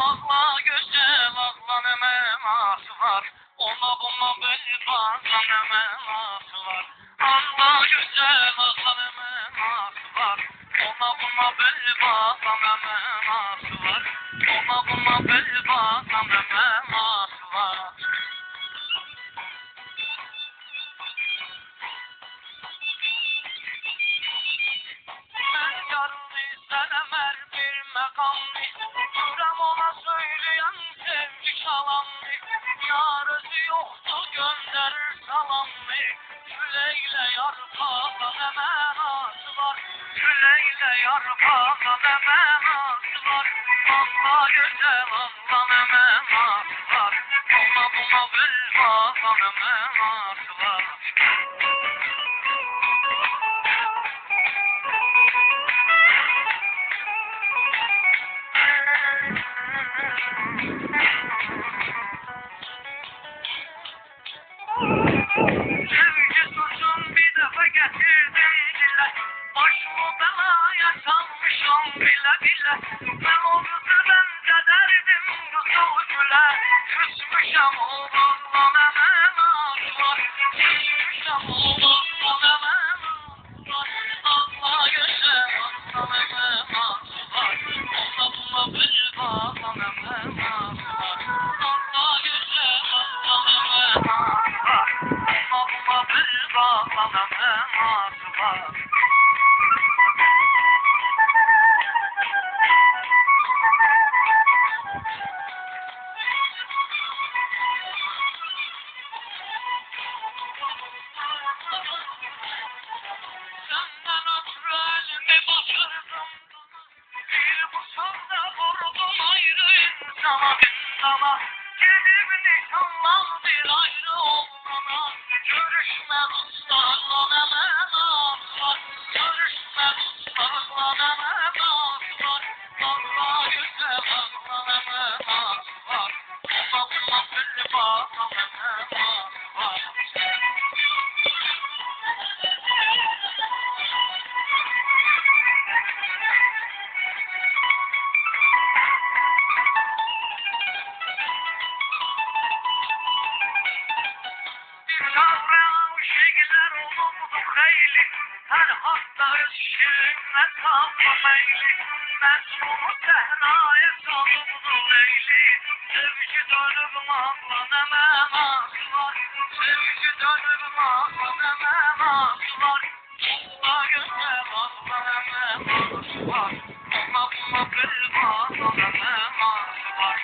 Ağla güzel ağla ne menası var. Ona buna bel bağla ne menası var. Ağla güzel ağla ne menası var. Ona buna bel bağla ne menası var. Ona buna bel bağla ne menası var. Ben yarını senemer bir mekamlı. Yürem ona söyleyen sevgi şalanlı. Yarısı yoktu gönderir salamlı. Küleyle yarpağla ne menası var. Küleyle yarpağla ne menası var. Allah güzel Allah ne menası var. Ona buna bir bağla ne menası var. Sevgi suçun bir defa getirdim dile. Başımı belaya salmışım bile bile. Ben o kızı bence derdim kızıl güle. Küsmüşem o bağla ne menası var. Küsmüşem o bağla ne menası var. Allah güzel Allah ne menası var. Ona buna bir bağla ne menası var. Allah güzel Allah ne menası var. Ona bir bağla ne menası var. Senden ötürü elimi batırdım. Bir bu sözle vurdum ayrı insana bindana. Gelim nişanlan bir ayrı olmana. Görüşme dostlarla ne menası var. Görüşme dostlarla ne menası var. Allah güzel Allah ne menası var. Ona buna bir bağla ne menası var. Kavram şeyler oldu hayli. Her hafta şirinle kalma meyli. Mecnunu tehraya salımdı leyli. Sevgi dönüp mağla ne menası var. Sevgi dönüp mağla ne menası var. Allah güzel Allah ne menası var. Ona buna bir bağla ne menası var.